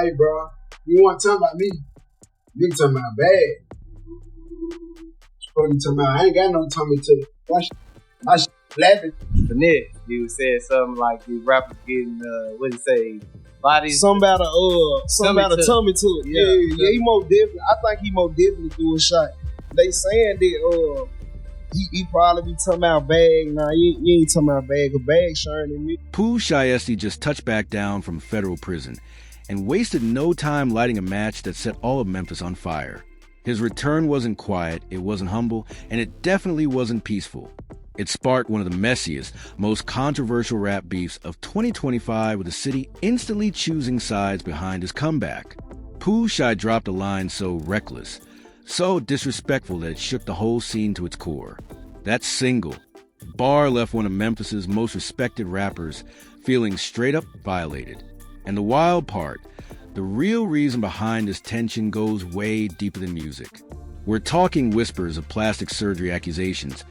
hey, bro, you want to talk about me? You talking about bad. You talking about, I ain't got no tummy to it. My shit laughing. Finesse, you said something like these rappers getting, what did you say, bodies? Something about a tummy to it. Yeah, he most definitely, I think he most definitely do a shot. They saying that, he probably be talking about bag. Nah, you ain't talking about bag. A bag sharing in me. Pooh Shiesty just touched back down from federal prison and wasted no time lighting a match that set all of Memphis on fire. His return wasn't quiet, it wasn't humble, and it definitely wasn't peaceful. It sparked one of the messiest, most controversial rap beefs of 2025, with the city instantly choosing sides behind his comeback. Pooh Shi dropped a line so reckless, so disrespectful that it shook the whole scene to its core. That single bar left one of Memphis's most respected rappers feeling straight up violated. And the wild part, the real reason behind this tension goes way deeper than music. We're talking whispers of plastic surgery accusations,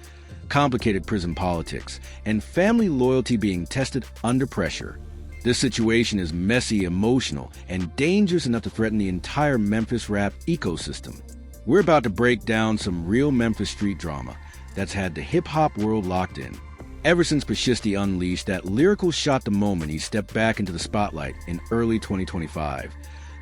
complicated prison politics, and family loyalty being tested under pressure. This situation is messy, emotional, and dangerous enough to threaten the entire Memphis rap ecosystem. We're about to break down some real Memphis street drama that's had the hip-hop world locked in. Ever since Pooh Shiesty unleashed that lyrical shot the moment he stepped back into the spotlight in early 2025,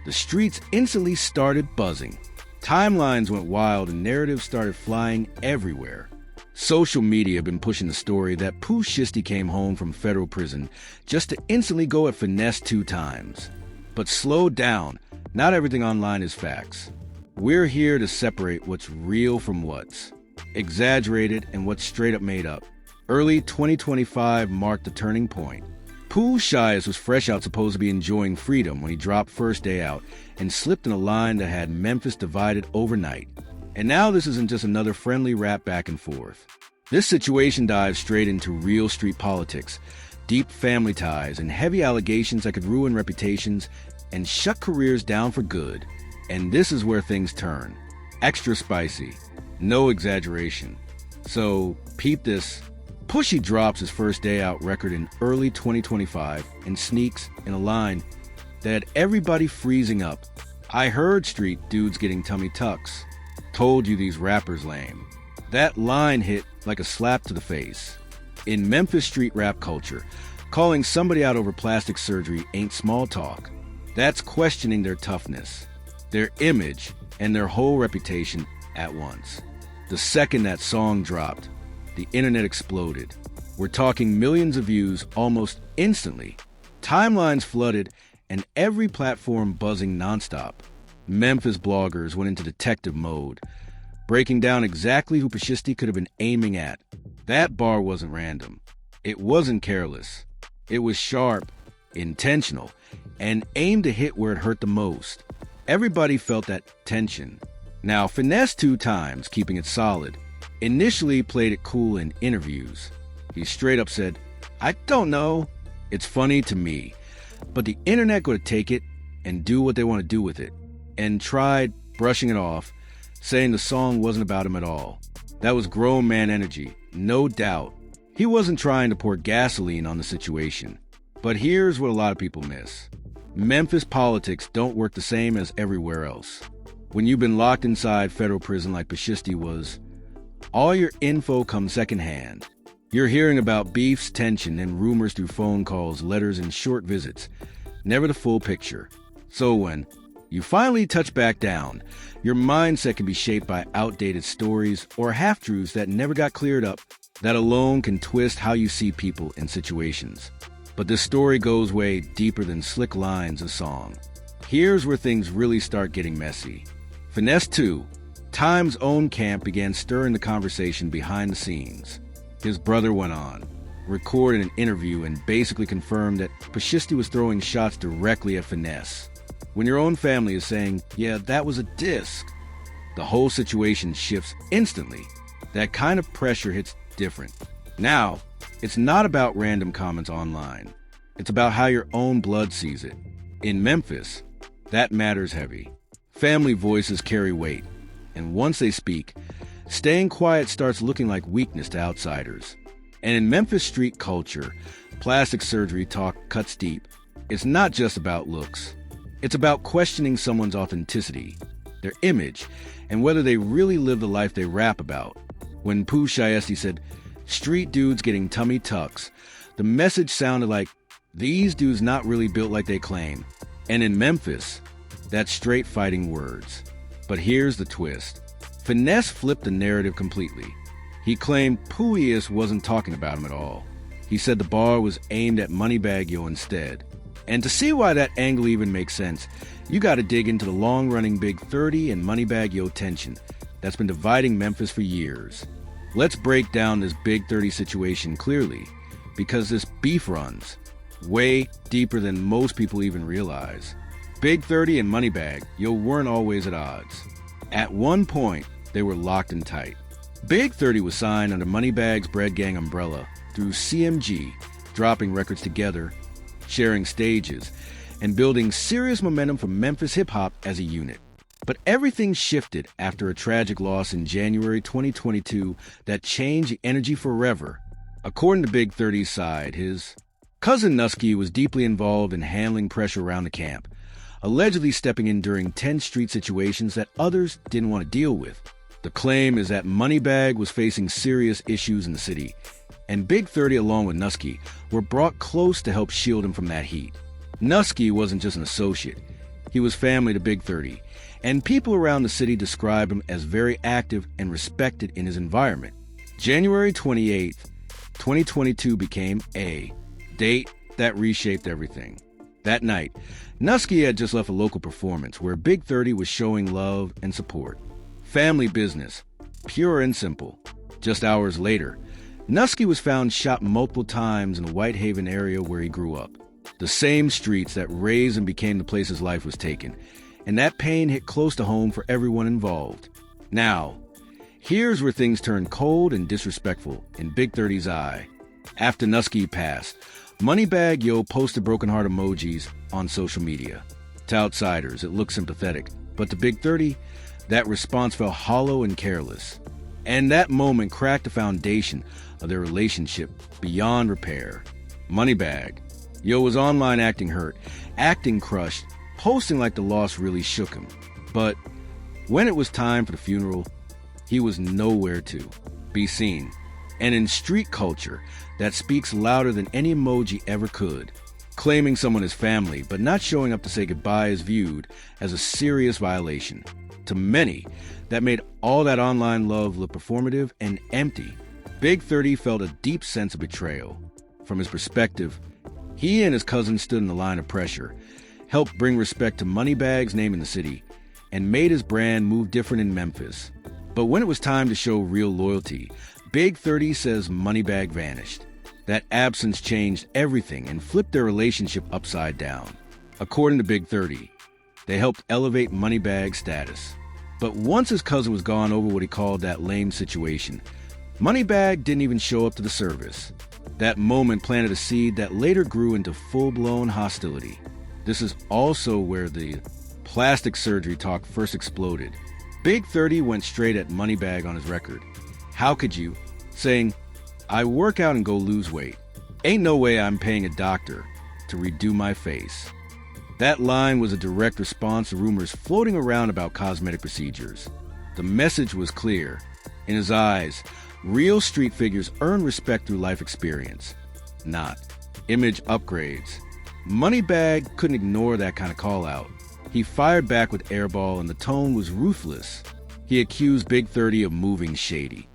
the streets instantly started buzzing. Timelines went wild and narratives started flying everywhere. Social media have been pushing the story that Pooh Shiesty came home from federal prison just to instantly go at Finesse2Tymes. But slow down, not everything online is facts. We're here to separate what's real from what's exaggerated and what's straight up made up. Early 2025 marked the turning point. Pooh Shiesty was fresh out, supposed to be enjoying freedom, when he dropped First Day Out and slipped in a line that had Memphis divided overnight. And now this isn't just another friendly rap back and forth. This situation dives straight into real street politics, deep family ties, and heavy allegations that could ruin reputations and shut careers down for good. And this is where things turn. Extra spicy. No exaggeration. So, peep this. Pushy drops his First Day Out record in early 2025 and sneaks in a line that had everybody freezing up. I heard street dudes getting tummy tucks. Told you these rappers lame. That line hit like a slap to the face. In Memphis street rap culture, calling somebody out over plastic surgery ain't small talk. That's questioning their toughness, their image, and their whole reputation at once. The second that song dropped, the internet exploded. We're talking millions of views almost instantly. Timelines flooded, and every platform buzzing nonstop. Memphis bloggers went into detective mode, breaking down exactly who Pooh Shiesty could have been aiming at. That bar wasn't random. It wasn't careless. It was sharp, intentional, and aimed to hit where it hurt the most. Everybody felt that tension. Now, Finesse2Tymes, keeping it solid, initially played it cool in interviews. He straight up said, "I don't know. It's funny to me." But the internet going to take it and do what they want to do with it, and tried brushing it off, saying the song wasn't about him at all. That was grown man energy, no doubt. He wasn't trying to pour gasoline on the situation. But here's what a lot of people miss. Memphis politics don't work the same as everywhere else. When you've been locked inside federal prison like Pooh Shiesty was, all your info comes secondhand. You're hearing about beefs, tension, and rumors through phone calls, letters, and short visits. Never the full picture. So when you finally touch back down, your mindset can be shaped by outdated stories or half-truths that never got cleared up. That alone can twist how you see people and situations. But this story goes way deeper than slick lines of song. Here's where things really start getting messy. Finesse2Tymes' own camp began stirring the conversation behind the scenes. His brother went on, recorded an interview, and basically confirmed that Pooh Shiesty was throwing shots directly at Finesse. When your own family is saying, "Yeah, that was a diss," the whole situation shifts instantly. That kind of pressure hits different. Now, it's not about random comments online. It's about how your own blood sees it. In Memphis, that matters heavy. Family voices carry weight, and once they speak, staying quiet starts looking like weakness to outsiders. And in Memphis street culture, plastic surgery talk cuts deep. It's not just about looks. It's about questioning someone's authenticity, their image, and whether they really live the life they rap about. When Pooh Shiesty said, "Street dudes getting tummy tucks," the message sounded like, these dudes not really built like they claim. And in Memphis, that's straight fighting words. But here's the twist. Finesse flipped the narrative completely. He claimed Pooh wasn't talking about him at all. He said the bar was aimed at Moneybagg Yo instead. And to see why that angle even makes sense, you gotta dig into the long-running Big 30 and Moneybagg Yo tension that's been dividing Memphis for years. Let's break down this Big 30 situation clearly, because this beef runs way deeper than most people even realize. Big 30 and Moneybagg Yo weren't always at odds. At one point, they were locked in tight. Big 30 was signed under Moneybagg's Bread Gang umbrella through CMG, dropping records together, sharing stages, and building serious momentum for Memphis hip-hop as a unit. But everything shifted after a tragic loss in January 2022 that changed the energy forever. According to Big 30's side, his cousin Nusky was deeply involved in handling pressure around the camp, allegedly stepping in during tense street situations that others didn't want to deal with. The claim is that Moneybagg was facing serious issues in the city, and Big 30 along with Nusky were brought close to help shield him from that heat. Nusky wasn't just an associate. He was family to Big 30, and people around the city describe him as very active and respected in his environment. January 28th, 2022 became a date that reshaped everything. That night, Nusky had just left a local performance where Big 30 was showing love and support. Family business, pure and simple. Just hours later, Nusky was found shot multiple times in the Whitehaven area where he grew up. The same streets that raised and became the place his life was taken. And that pain hit close to home for everyone involved. Now, here's where things turned cold and disrespectful in Big 30's eye. After Nusky passed, Moneybagg Yo posted broken heart emojis on social media. To outsiders, it looked sympathetic, but to Big 30, that response felt hollow and careless. And that moment cracked the foundation of their relationship beyond repair. Moneybagg Yo was online acting hurt, acting crushed, posting like the loss really shook him. But when it was time for the funeral, he was nowhere to be seen. And in street culture, that speaks louder than any emoji ever could. Claiming someone is family, but not showing up to say goodbye is viewed as a serious violation. To many, that made all that online love look performative and empty. Big 30 felt a deep sense of betrayal. From his perspective, he and his cousin stood in the line of pressure, helped bring respect to Moneybagg's name in the city, and made his brand move different in Memphis. But when it was time to show real loyalty, Big 30 says Moneybagg vanished. That absence changed everything and flipped their relationship upside down. According to Big 30, they helped elevate Moneybagg's status. But once his cousin was gone over what he called that lame situation, Moneybagg didn't even show up to the service. That moment planted a seed that later grew into full-blown hostility. This is also where the plastic surgery talk first exploded. Big 30 went straight at Moneybagg on his record. How could you? Saying, "I work out and go lose weight. Ain't no way I'm paying a doctor to redo my face." That line was a direct response to rumors floating around about cosmetic procedures. The message was clear. In his eyes, real street figures earn respect through life experience, not image upgrades. Moneybagg couldn't ignore that kind of call-out. He fired back with airball, and the tone was ruthless. He accused Big 30 of moving shady,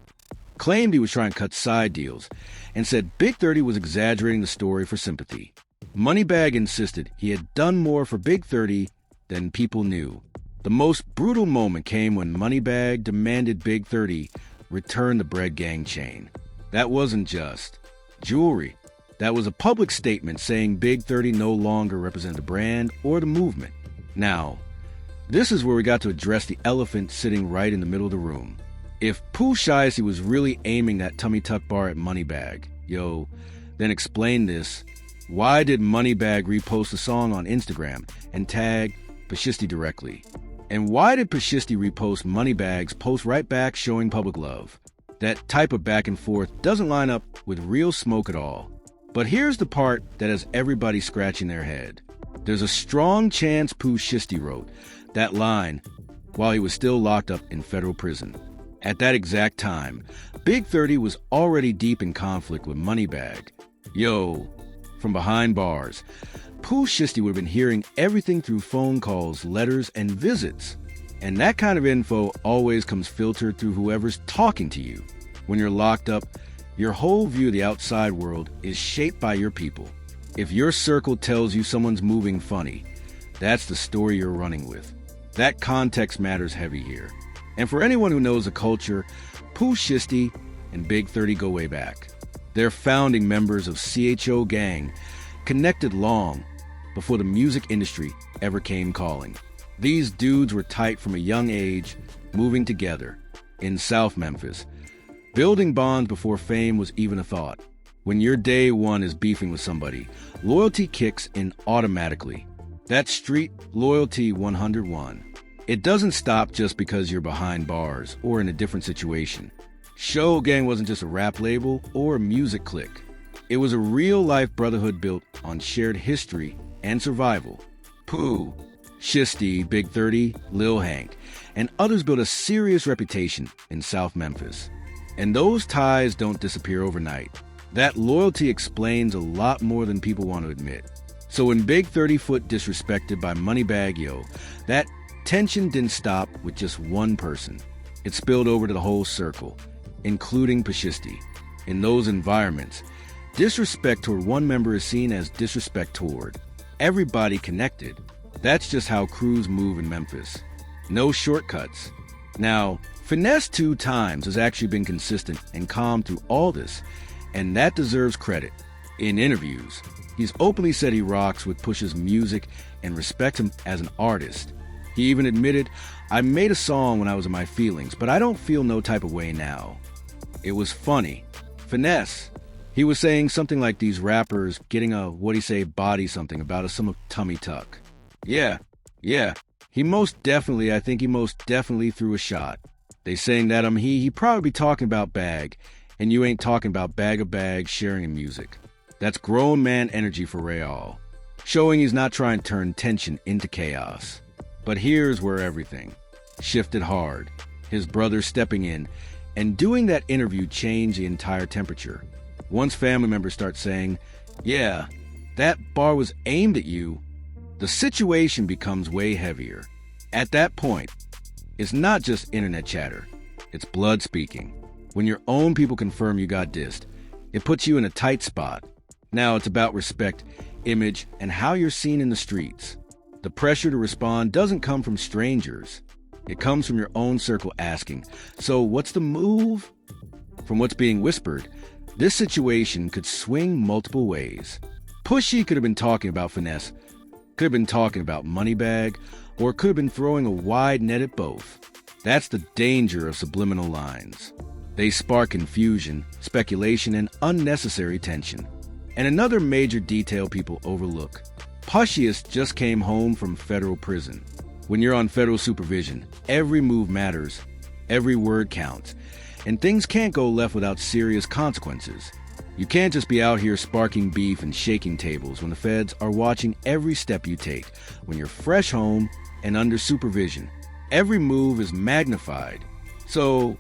claimed he was trying to cut side deals, and said Big 30 was exaggerating the story for sympathy. Moneybagg insisted he had done more for Big 30 than people knew. The most brutal moment came when Moneybagg demanded Big 30 return the Bread Gang chain. That wasn't just jewelry. That was a public statement saying Big 30 no longer represented the brand or the movement. Now, this is where we got to address the elephant sitting right in the middle of the room. If Pooh Shiesty was really aiming that tummy tuck bar at Moneybagg Yo, then explain this. Why did Moneybagg repost the song on Instagram and tag Pooh Shiesty directly? And why did Pooh Shiesty repost Moneybagg's post right back showing public love? That type of back and forth doesn't line up with real smoke at all. But here's the part that has everybody scratching their head. There's a strong chance Pooh Shiesty wrote that line while he was still locked up in federal prison. At that exact time, Big 30 was already deep in conflict with Moneybagg. Yo, from behind bars, Pooh Shiesty would have been hearing everything through phone calls, letters, and visits. And that kind of info always comes filtered through whoever's talking to you. When you're locked up, your whole view of the outside world is shaped by your people. If your circle tells you someone's moving funny, that's the story you're running with. That context matters heavy here. And for anyone who knows the culture, Pooh Shiesty and Big 30 go way back. They're founding members of CHO Gang, connected long before the music industry ever came calling. These dudes were tight from a young age, moving together in South Memphis, building bonds before fame was even a thought. When your day one is beefing with somebody, loyalty kicks in automatically. That's street loyalty 101. It doesn't stop just because you're behind bars or in a different situation. Show Gang wasn't just a rap label or a music clique. It was a real-life brotherhood built on shared history and survival. Pooh, Shiesty, Big 30, Lil Hank, and others built a serious reputation in South Memphis. And those ties don't disappear overnight. That loyalty explains a lot more than people want to admit. So when Big 30 Foot disrespected by Moneybagg Yo, that tension didn't stop with just one person. It spilled over to the whole circle, including Pooh Shiesty. In those environments, disrespect toward one member is seen as disrespect toward everybody connected. That's just how crews move in Memphis. No shortcuts. Now, Finesse2Tymes has actually been consistent and calm through all this, and that deserves credit. In interviews, he's openly said he rocks with Push's music and respects him as an artist. He even admitted, "I made a song when I was in my feelings, but I don't feel no type of way now." It was funny. Finesse. He was saying something like these rappers getting a, body something about a tummy tuck. Yeah. I think he most definitely threw a shot. They saying that he probably be talking about bag, and you ain't talking about bag of bags sharing in music. That's grown man energy for Real, showing he's not trying to turn tension into chaos. But here's where everything shifted hard. His brother stepping in and doing that interview changed the entire temperature. Once family members start saying, "Yeah, that bar was aimed at you," the situation becomes way heavier. At that point, it's not just internet chatter, it's blood speaking. When your own people confirm you got dissed, it puts you in a tight spot. Now it's about respect, image, and how you're seen in the streets. The pressure to respond doesn't come from strangers. It comes from your own circle asking, "So what's the move?" From what's being whispered, this situation could swing multiple ways. Pushy could have been talking about Finesse, could have been talking about Moneybagg, or could have been throwing a wide net at both. That's the danger of subliminal lines. They spark confusion, speculation, and unnecessary tension. And another major detail people overlook. Pushiest just came home from federal prison. When you're on federal supervision, every move matters, every word counts, and things can't go left without serious consequences. You can't just be out here sparking beef and shaking tables when the feds are watching every step you take. When you're fresh home and under supervision, every move is magnified. So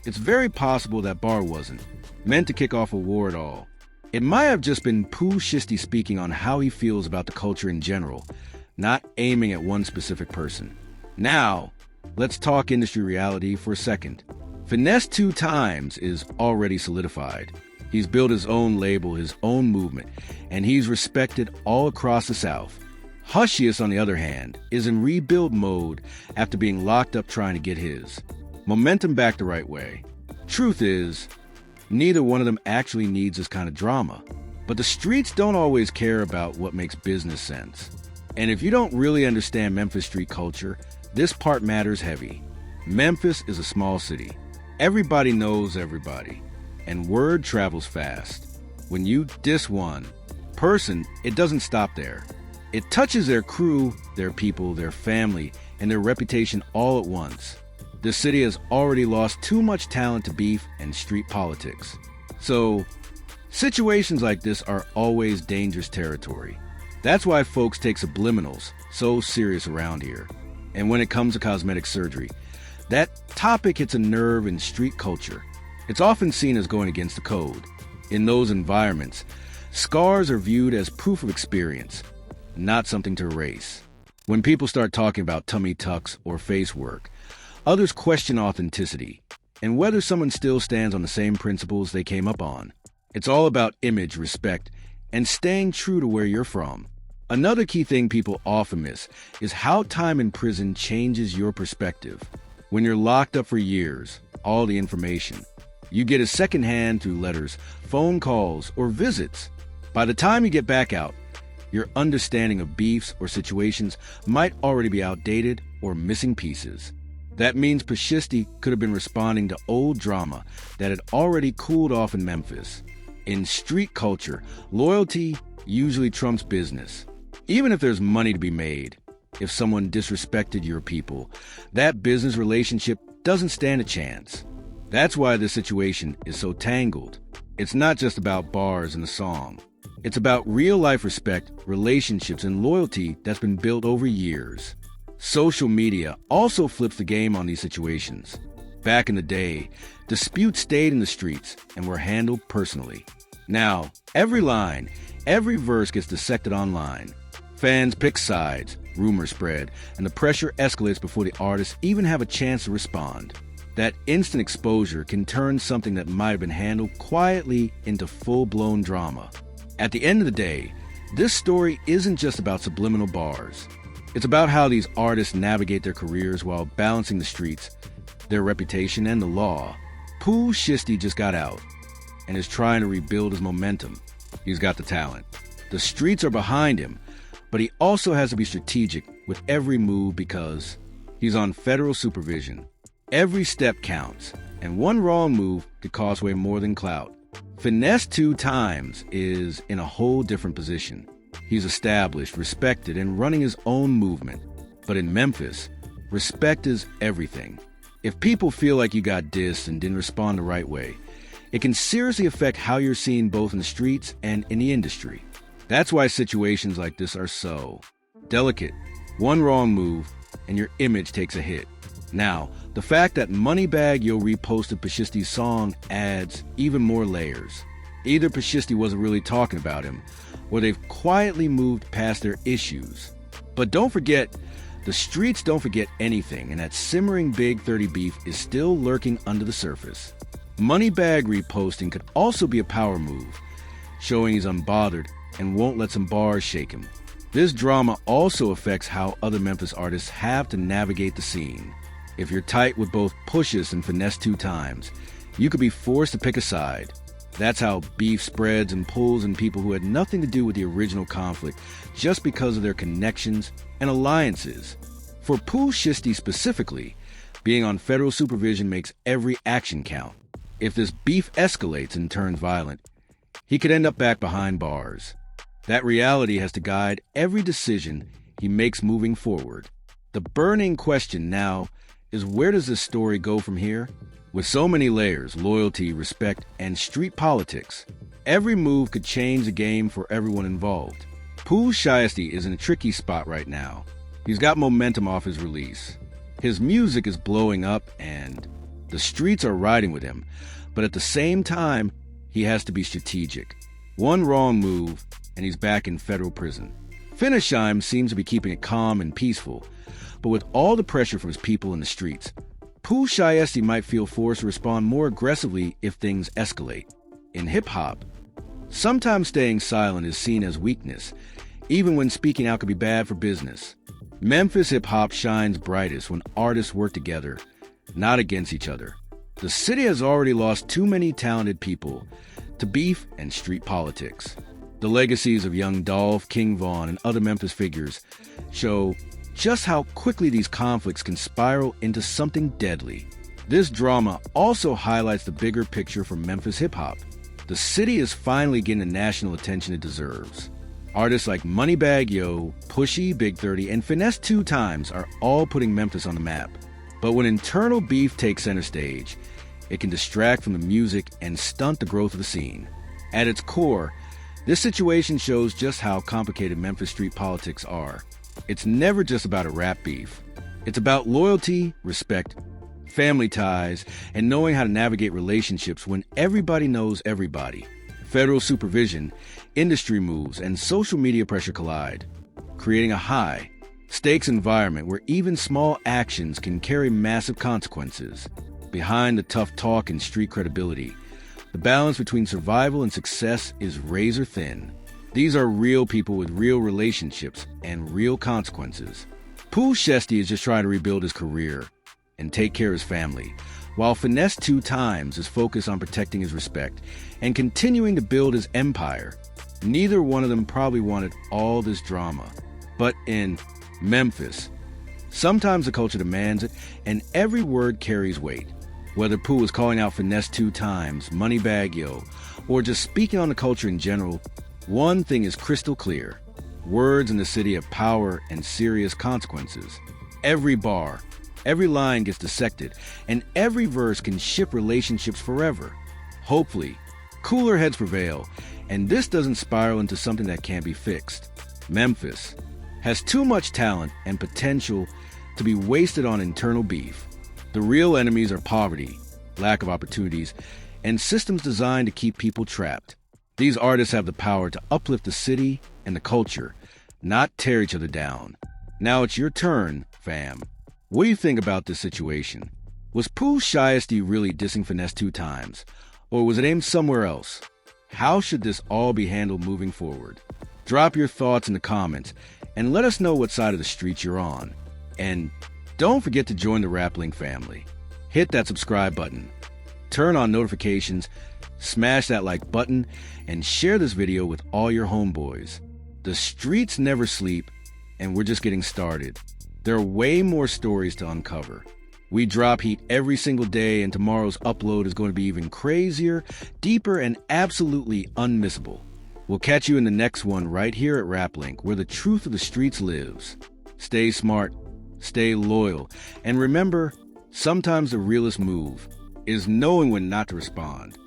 it's very possible that bar wasn't meant to kick off a war at all. It might have just been Pooh Shiesty speaking on how he feels about the culture in general, not aiming at one specific person. Now, let's talk industry reality for a second. Finesse2Tymes is already solidified. He's built his own label, his own movement, and he's respected all across the South. Hushiest, on the other hand, is in rebuild mode after being locked up trying to get his momentum back the right way. Truth is, neither one of them actually needs this kind of drama. But the streets don't always care about what makes business sense. And if you don't really understand Memphis street culture, this part matters heavy. Memphis is a small city. Everybody knows everybody. And word travels fast. When you diss one person, it doesn't stop there. It touches their crew, their people, their family, and their reputation all at once. The city has already lost too much talent to beef and street politics. So, situations like this are always dangerous territory. That's why folks take subliminals so serious around here. And when it comes to cosmetic surgery, that topic hits a nerve in street culture. It's often seen as going against the code. In those environments, scars are viewed as proof of experience, not something to erase. When people start talking about tummy tucks or face work, others question authenticity and whether someone still stands on the same principles they came up on. It's all about image, respect, and staying true to where you're from. Another key thing people often miss is how time in prison changes your perspective. When you're locked up for years, all the information you get is secondhand through letters, phone calls, or visits. By the time you get back out, your understanding of beefs or situations might already be outdated or missing pieces. That means Pooh Shiesty could have been responding to old drama that had already cooled off in Memphis. In street culture, loyalty usually trumps business. Even if there's money to be made, if someone disrespected your people, that business relationship doesn't stand a chance. That's why this situation is so tangled. It's not just about bars and the song. It's about real-life respect, relationships, and loyalty that's been built over years. Social media also flips the game on these situations. Back in the day, disputes stayed in the streets and were handled personally. Now, every line, every verse gets dissected online. Fans pick sides, rumors spread, and the pressure escalates before the artists even have a chance to respond. That instant exposure can turn something that might have been handled quietly into full-blown drama. At the end of the day, this story isn't just about subliminal bars. It's about how these artists navigate their careers while balancing the streets, their reputation, and the law. Pooh Shiesty just got out and is trying to rebuild his momentum. He's got the talent. The streets are behind him, but he also has to be strategic with every move because he's on federal supervision. Every step counts, and one wrong move could cost way more than clout. Finesse2Tymes is in a whole different position. He's established, respected, and running his own movement. But in Memphis, respect is everything. If people feel like you got dissed and didn't respond the right way, it can seriously affect how you're seen both in the streets and in the industry. That's why situations like this are so delicate. One wrong move, and your image takes a hit. Now, the fact that Moneybagg Yo reposted Pooh Shiesty's song adds even more layers. Either Pooh Shiesty wasn't really talking about him, or they've quietly moved past their issues. But don't forget, the streets don't forget anything, and that simmering Big 30 beef is still lurking under the surface. Moneybagg reposting could also be a power move, showing he's unbothered and won't let some bars shake him. This drama also affects how other Memphis artists have to navigate the scene. If you're tight with both Pushes and Finesse2Tymes, you could be forced to pick a side. That's how beef spreads and pulls in people who had nothing to do with the original conflict just because of their connections and alliances. For Pooh Shiesty specifically, being on federal supervision makes every action count. If this beef escalates and turns violent, he could end up back behind bars. That reality has to guide every decision he makes moving forward. The burning question now is, where does this story go from here? With so many layers, loyalty, respect, and street politics, every move could change the game for everyone involved. Pooh Shiesty is in a tricky spot right now. He's got momentum off his release. His music is blowing up and the streets are riding with him, but at the same time, he has to be strategic. One wrong move and he's back in federal prison. Finesse2Tymes seems to be keeping it calm and peaceful, but with all the pressure from his people in the streets, Pooh Shiesty might feel forced to respond more aggressively if things escalate. In hip-hop, sometimes staying silent is seen as weakness, even when speaking out could be bad for business. Memphis hip-hop shines brightest when artists work together, not against each other. The city has already lost too many talented people to beef and street politics. The legacies of Young Dolph, King Von, and other Memphis figures show just how quickly these conflicts can spiral into something deadly. This drama also highlights the bigger picture for Memphis hip-hop. The city is finally getting the national attention it deserves. Artists like Moneybagg Yo, Pushy, Big 30, and Finesse2Tymes are all putting Memphis on the map. But when internal beef takes center stage, it can distract from the music and stunt the growth of the scene. At its core, This situation shows just how complicated Memphis street politics are. It's never just about a rap beef. It's about loyalty, respect, family ties, and knowing how to navigate relationships when everybody knows everybody. Federal supervision, industry moves, and social media pressure collide, creating a high-stakes environment where even small actions can carry massive consequences. Behind the tough talk and street credibility, the balance between survival and success is razor thin. These are real people with real relationships and real consequences. Pooh Shiesty is just trying to rebuild his career and take care of his family, while Finesse2Tymes is focused on protecting his respect and continuing to build his empire. Neither one of them probably wanted all this drama. But in Memphis, sometimes the culture demands it, and every word carries weight. Whether Pooh is calling out Finesse2Tymes, Moneybag Yo, or just speaking on the culture in general, one thing is crystal clear. Words in the city have power and serious consequences. Every bar, every line gets dissected, and every verse can shift relationships forever. Hopefully, cooler heads prevail, and this doesn't spiral into something that can't be fixed. Memphis has too much talent and potential to be wasted on internal beef. The real enemies are poverty, lack of opportunities, and systems designed to keep people trapped. These artists have the power to uplift the city and the culture, not tear each other down. Now it's your turn, fam. What do you think about this situation? Was Pooh Shiesty really dissing Finesse2Tymes, or was it aimed somewhere else? How should this all be handled moving forward? Drop your thoughts in the comments and let us know what side of the street you're on. And don't forget to join the RapLink family. Hit that subscribe button, turn on notifications, smash that like button, and share this video with all your homeboys. The streets never sleep, and we're just getting started. There are way more stories to uncover. We drop heat every single day, and tomorrow's upload is going to be even crazier, deeper, and absolutely unmissable. We'll catch you in the next one right here at RapLink, where the truth of the streets lives. Stay smart, stay loyal, and remember, sometimes the realest move is knowing when not to respond.